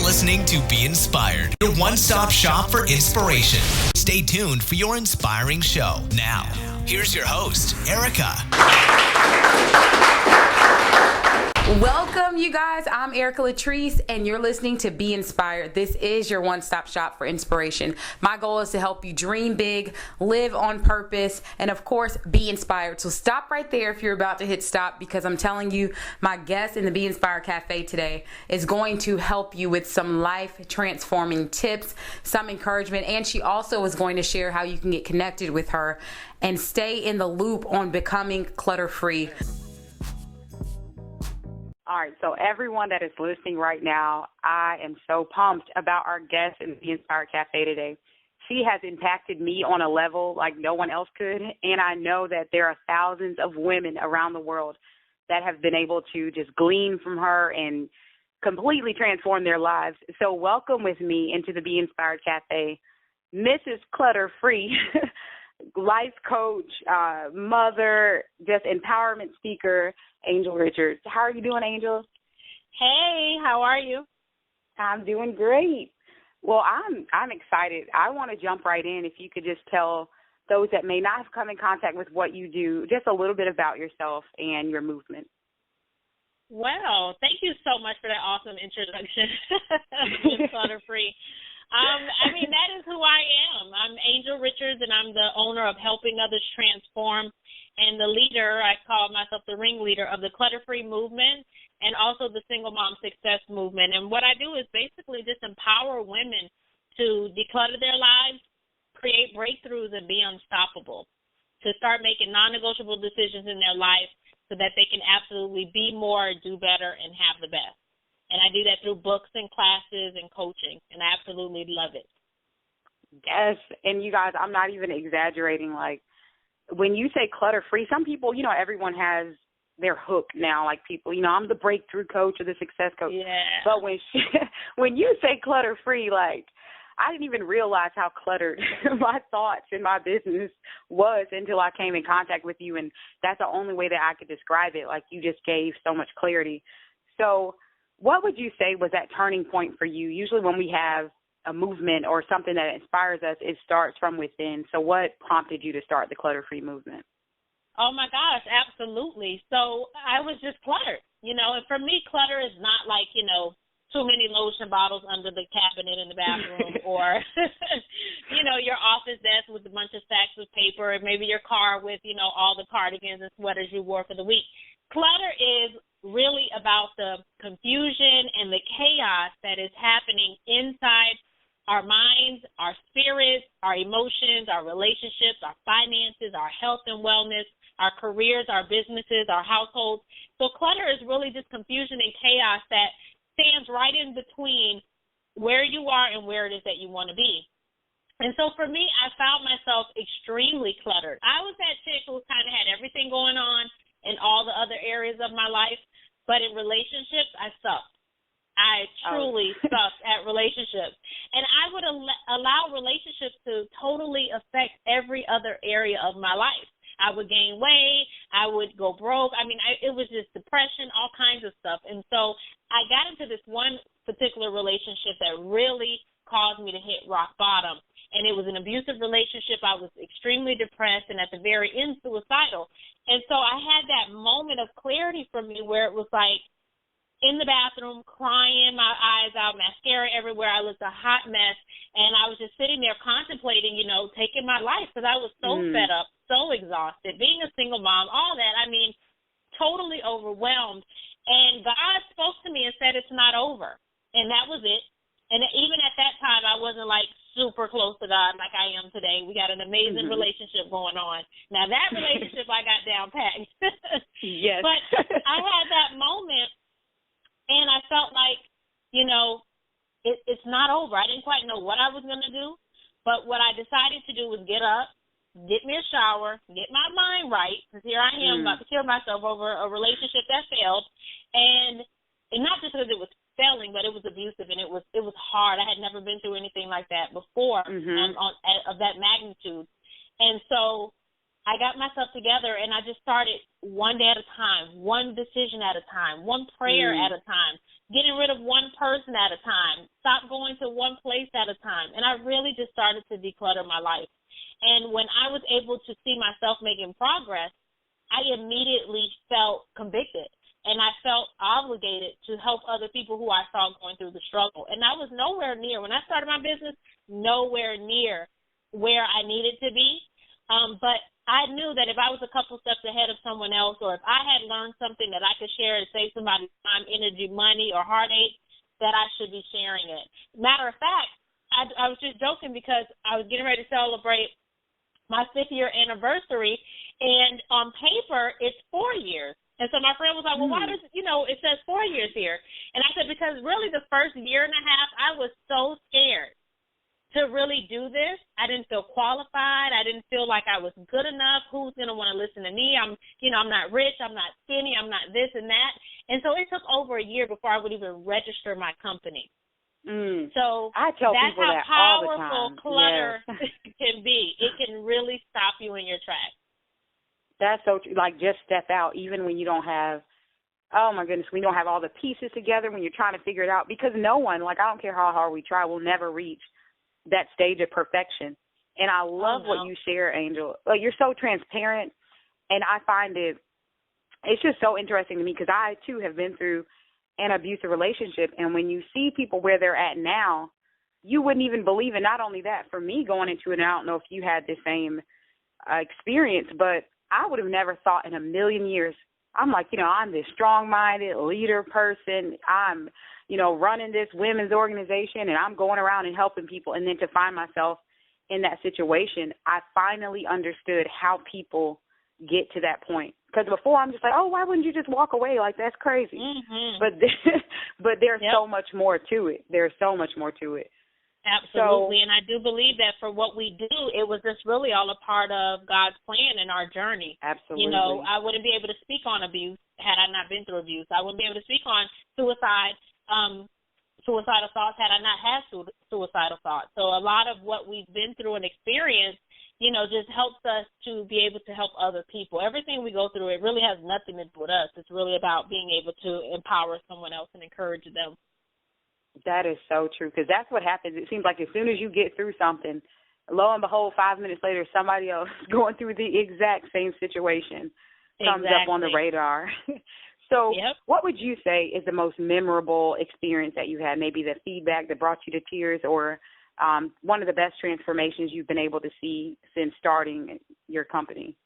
listening to Be Inspired, your one-stop shop for inspiration. Stay tuned for your inspiring show. Now, here's your host, Erica. Welcome, you guys. I'm Erica Latrice, and you're listening to Be Inspired. This is your one-stop shop for inspiration. My goal is to help you dream big, live on purpose, and of course, be inspired. So stop right there if you're about to hit stop, because I'm telling you, my guest in the Be Inspired Cafe today is going to help you with some life-transforming tips, some encouragement, and she also is going to share how you can get connected with her and stay in the loop on becoming clutter-free. All right, so everyone that is listening right now, I am so pumped about our guest in the Inspired Cafe today. She has impacted me on a level like no one else could, and I know that there are thousands of women around the world that have been able to just glean from her and completely transform their lives. So welcome with me into the Be Inspired Cafe, Mrs. Clutter Free, life coach, mother, just empowerment speaker, Angel Richards. How are you doing, Angel? Hey, how are you? I'm doing great. Well, I'm excited. I want to jump right in. If you could just tell those that may not have come in contact with what you do, just a little bit about yourself and your movement. Well, thank you so much for that awesome introduction. Clutter Free. That is who I am. I'm Angel Richards, and I'm the owner of Helping Others Transform, and the leader, I call myself the ringleader of the Clutter Free movement and also the Single Mom Success movement. And what I do is basically just empower women to declutter their lives, create breakthroughs, and be unstoppable, to start making non-negotiable decisions in their life so that they can absolutely be more, do better, and have the best. And I do that through books and classes and coaching, and I absolutely love it. Yes, and you guys, I'm not even exaggerating. Like, when you say clutter-free, some people, everyone has their hook now. Like people, I'm the breakthrough coach or the success coach. Yeah. But when you say clutter-free, like, I didn't even realize how cluttered my thoughts and my business was until I came in contact with you, and that's the only way that I could describe it. Like, you just gave so much clarity. So what would you say was that turning point for you? Usually when we have a movement or something that inspires us, it starts from within. So what prompted you to start the Clutter-Free movement? Oh, my gosh, absolutely. So I was just cluttered, and for me, clutter is not like, too many lotion bottles under the cabinet in the bathroom or, your office desk with a bunch of stacks of paper, or maybe your car with, all the cardigans and sweaters you wore for the week. Clutter is really about the confusion and the chaos that is happening inside our minds, our spirits, our emotions, our relationships, our finances, our health and wellness, our careers, our businesses, our households. So clutter is really just confusion and chaos that stands right in between where you are and where it is that you want to be. And so for me, I found myself extremely cluttered. I was that chick who kind of had everything going on in all the other areas of my life, but in relationships, I sucked. I truly sucked at relationships. And I would allow relationships to totally affect every other area of my life. I would gain weight. I would go broke. It was just depression, all kinds of stuff. And so I got into this one particular relationship that really caused me to hit rock bottom. And it was an abusive relationship. I was extremely depressed and at the very end suicidal. And so I had that moment of clarity for me where it was like in the bathroom, crying my eyes out, mascara everywhere. I looked a hot mess. And I was just sitting there contemplating, taking my life because I was so fed up, so exhausted, being a single mom, all that. Totally overwhelmed. And God spoke to me and said, it's not over. And that was it. And even at that time, I wasn't like super close to God like I am today. We got an amazing relationship going on. Now, that relationship I got down pat. Yes. But I had that moment, and I felt like, it's not over. I didn't quite know what I was going to do, but what I decided to do was get up, get me a shower, get my mind right, because here I am about to kill myself over a relationship that failed, and not just because it was failing, but it was abusive, and it was hard. I had never been through anything like that before of that magnitude. And so I got myself together, and I just started one day at a time, one decision at a time, one prayer at a time, getting rid of one person at a time, stop going to one place at a time. And I really just started to declutter my life. And when I was able to see myself making progress, I immediately felt convicted. And I felt obligated to help other people who I saw going through the struggle. And I was nowhere near, when I started my business, nowhere near where I needed to be. But I knew that if I was a couple steps ahead of someone else, or if I had learned something that I could share to save somebody time, energy, money, or heartache, that I should be sharing it. Matter of fact, I was just joking because I was getting ready to celebrate my 5th-year anniversary, and on paper, it's 4 years. And so my friend was like, well, why does, it says 4 years here? And I said, because really the first year and a half, I was so scared to really do this. I didn't feel qualified. I didn't feel like I was good enough. Who's going to want to listen to me? I'm not rich. I'm not skinny. I'm not this and that. And so it took over a year before I would even register my company. So I tell that's people how that all the powerful time. clutter Yes. can be. It can really stop you in your tracks. That's so true. Like, just step out, even when you don't have, oh, my goodness, we don't have all the pieces together when you're trying to figure it out. Because no one, I don't care how hard we try, will never reach that stage of perfection. And I love what you share, Angel. You're so transparent, and I find it's just so interesting to me because I, too, have been through an abusive relationship. And when you see people where they're at now, you wouldn't even believe it. Not only that, for me going into it, and I don't know if you had the same experience, but I would have never thought in a million years. I'm like, I'm this strong-minded leader person. I'm, running this women's organization, and I'm going around and helping people. And then to find myself in that situation, I finally understood how people get to that point. Because before I'm just like, oh, why wouldn't you just walk away? Like, that's crazy. Mm-hmm. But there's so much more to it. There's so much more to it. Absolutely, and I do believe that for what we do, it was just really all a part of God's plan in our journey. Absolutely. I wouldn't be able to speak on abuse had I not been through abuse. I wouldn't be able to speak on suicidal thoughts had I not had suicidal thoughts. So a lot of what we've been through and experienced, just helps us to be able to help other people. Everything we go through, it really has nothing to do with us. It's really about being able to empower someone else and encourage them. That is so true, because that's what happens. It seems like as soon as you get through something, lo and behold, 5 minutes later, somebody else going through the exact same situation comes up on the radar. So what would you say is the most memorable experience that you had, maybe the feedback that brought you to tears, or one of the best transformations you've been able to see since starting your company?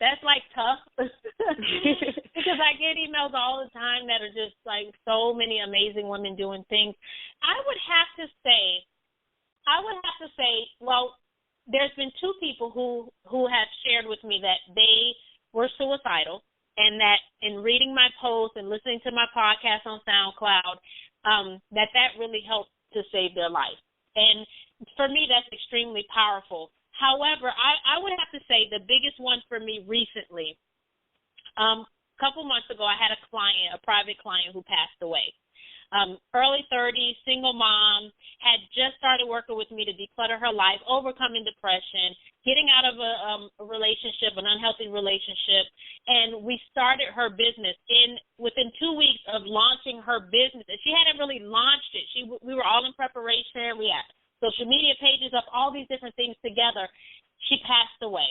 That's tough because I get emails all the time that are just so many amazing women doing things. I would have to say, well, there's been 2 people who have shared with me that they were suicidal, and that in reading my posts and listening to my podcast on SoundCloud, that really helped to save their life. And for me, that's extremely powerful. However, I would have to say the biggest one for me recently, a couple months ago, I had a private client who passed away. Early 30s, single mom, had just started working with me to declutter her life, overcoming depression, getting out of a relationship, an unhealthy relationship, and we started her business. Within 2 weeks of launching her business, and she hadn't really launched it. We were all in preparation. We had social media pages up, all these different things together. She passed away.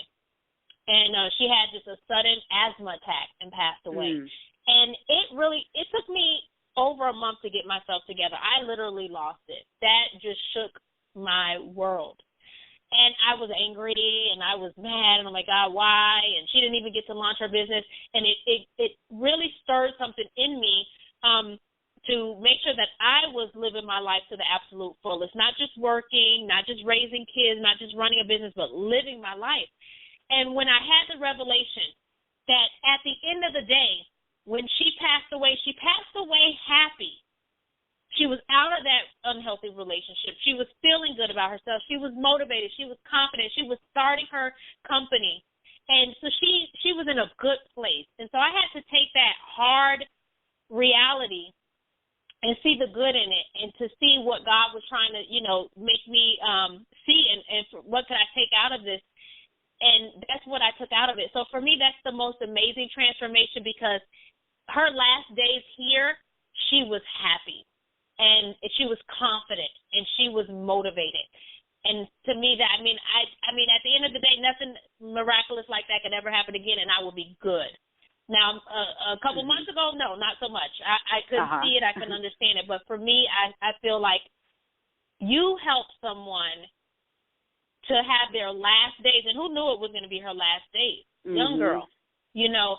And she had just a sudden asthma attack and passed away. And it took me over a month to get myself together. I literally lost it. That just shook my world. And I was angry and I was mad, and I'm like, God, why? And she didn't even get to launch her business. And it really stirred something in me to make sure that I was living my life to the absolute fullest, not just working, not just raising kids, not just running a business, but living my life. And when I had the revelation that at the end of the day, when she passed away happy. She was out of that unhealthy relationship. She was feeling good about herself. She was motivated. She was confident. She was starting her company. And so she was in a good place. And so I had to take that hard reality and see the good in it, and to see what God was trying to, make me see, and what could I take out of this. And that's what I took out of it. So for me, that's the most amazing transformation, because her last days here was happy, and she was confident, and she was motivated. And to me, that I mean, at the end of the day, nothing miraculous like that could ever happen again, and I will be good. Now, a couple months ago, no, not so much. I couldn't see it, I couldn't understand it. But for me, I feel like you help someone to have their last days, and who knew it was going to be her last days? Young girl, you know,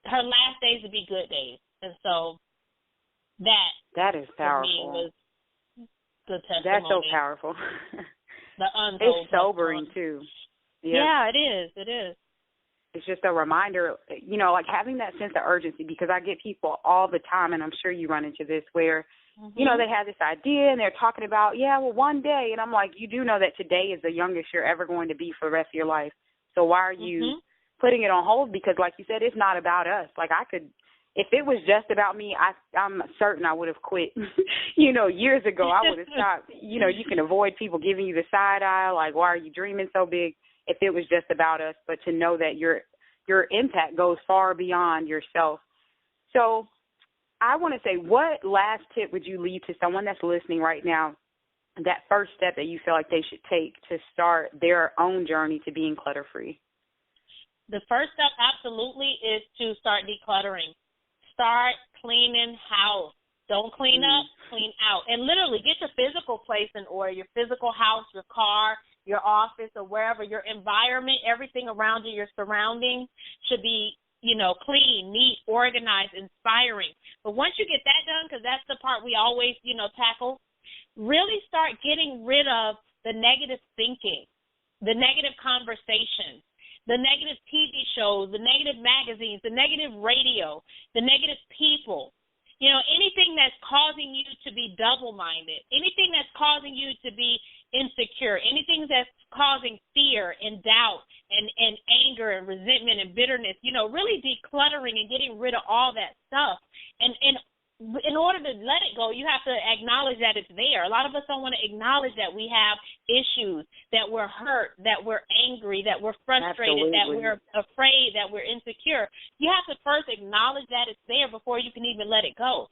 her last days would be good days, and so that is powerful. For me was the testimony. That's so powerful. The untold. It's sobering too. Yeah, it is. It is. It's just a reminder, you know, like having that sense of urgency, because I get people all the time, and I'm sure you run into this, where, you know, they have this idea and they're talking about, one day. And I'm like, you do know that today is the youngest you're ever going to be for the rest of your life. So why are you putting it on hold? Because like you said, it's not about us. Like if it was just about me, I'm certain I would have quit, you know, years ago. I would have stopped. You know, you can avoid people giving you the side eye, like, why are you dreaming so big, if it was just about us. But to know that your impact goes far beyond yourself. So I want to say, what last tip would you leave to someone that's listening right now, that first step that you feel like they should take to start their own journey to being clutter-free? The first step absolutely is to start decluttering. Start cleaning house. Don't clean up, clean out. And literally get your physical place in order, your physical house, your car, your office, or wherever, your environment, everything around you, your surroundings should be, you know, clean, neat, organized, inspiring. But once you get that done, because that's the part we always, you know, tackle, really start getting rid of the negative thinking, the negative conversations, the negative TV shows, the negative magazines, the negative radio, the negative people. You know, anything that's causing you to be double-minded, anything that's causing you to be insecure, anything that's causing fear and doubt and anger and resentment and bitterness, you know, really decluttering and getting rid of all that stuff. And in order to let it go, you have to acknowledge that it's there. A lot of us don't want to acknowledge that we have issues, that we're hurt, that we're angry, that we're frustrated, that we're afraid, that we're insecure. You have to first acknowledge that it's there before you can even let it go.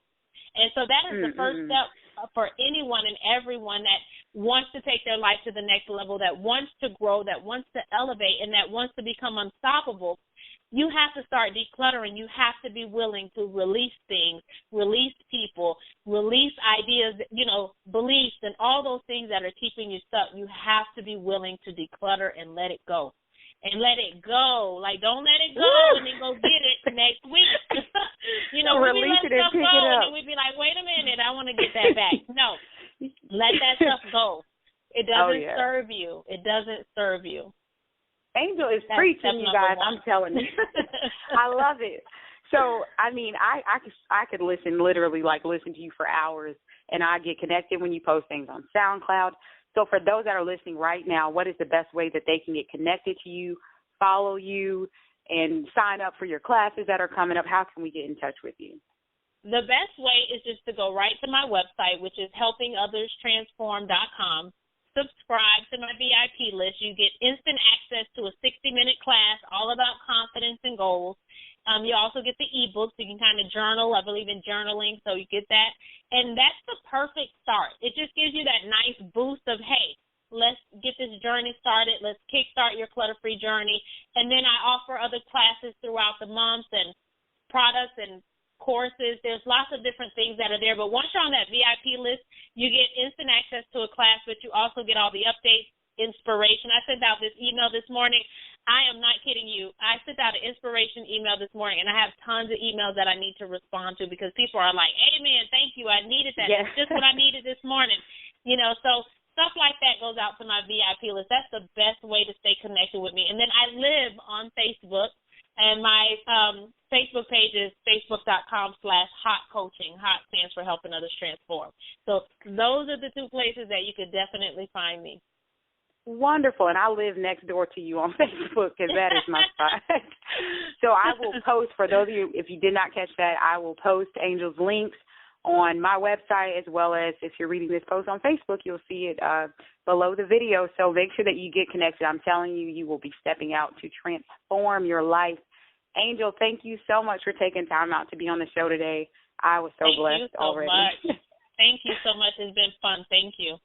And so that is the first step for anyone and everyone that wants to take their life to the next level, that wants to grow, that wants to elevate, and that wants to become unstoppable. You have to start decluttering. You have to be willing to release things, release people, release ideas, you know, beliefs, and all those things that are keeping you stuck. You have to be willing to declutter and let it go. And let it go. Like, don't let it go and then go get it next week. You know, we let stuff go and then we'd be like, wait a minute, I want to get that back. No, let that stuff go. It doesn't serve you. It doesn't serve you. Angel is preaching, you guys. I'm telling you. I love it. So, I mean, I could listen to you for hours, and I get connected when you post things on SoundCloud. So for those that are listening right now, what is the best way that they can get connected to you, follow you, and sign up for your classes that are coming up? How can we get in touch with you? The best way is just to go right to my website, which is helpingotherstransform.com. Subscribe to my VIP list. You get instant access to a 60-minute class all about confidence and goals. You also get the e-books. You can kind of journal. I believe in journaling, so you get that. And that's the perfect start. It just gives you that nice boost of, hey, let's get this journey started. Let's kickstart your clutter-free journey. And then I offer other classes throughout the month and products and courses. There's lots of different things that are there. But once you're on that VIP list, you get instant access to a class, but you also get all the updates, inspiration. I sent out this email this morning. I am not kidding you. I sent out an inspiration email this morning, and I have tons of emails that I need to respond to because people are like, amen, thank you. I needed that. Yes. It's just what I needed this morning. You know, so stuff like that goes out to my VIP list. That's the best way to stay connected with me. And then I live on Facebook. And my Facebook page is facebook.com/hot coaching. Hot stands for helping others transform. So those are the two places that you could definitely find me. Wonderful. And I live next door to you on Facebook because that is my spot. So I will post, for those of you, if you did not catch that, I will post Angel's links on my website, as well as if you're reading this post on Facebook, you'll see it below the video. So make sure that you get connected. I'm telling you, you will be stepping out to transform your life. Angel, thank you so much for taking time out to be on the show today. I was so blessed already. Thank you so much. It's been fun. Thank you.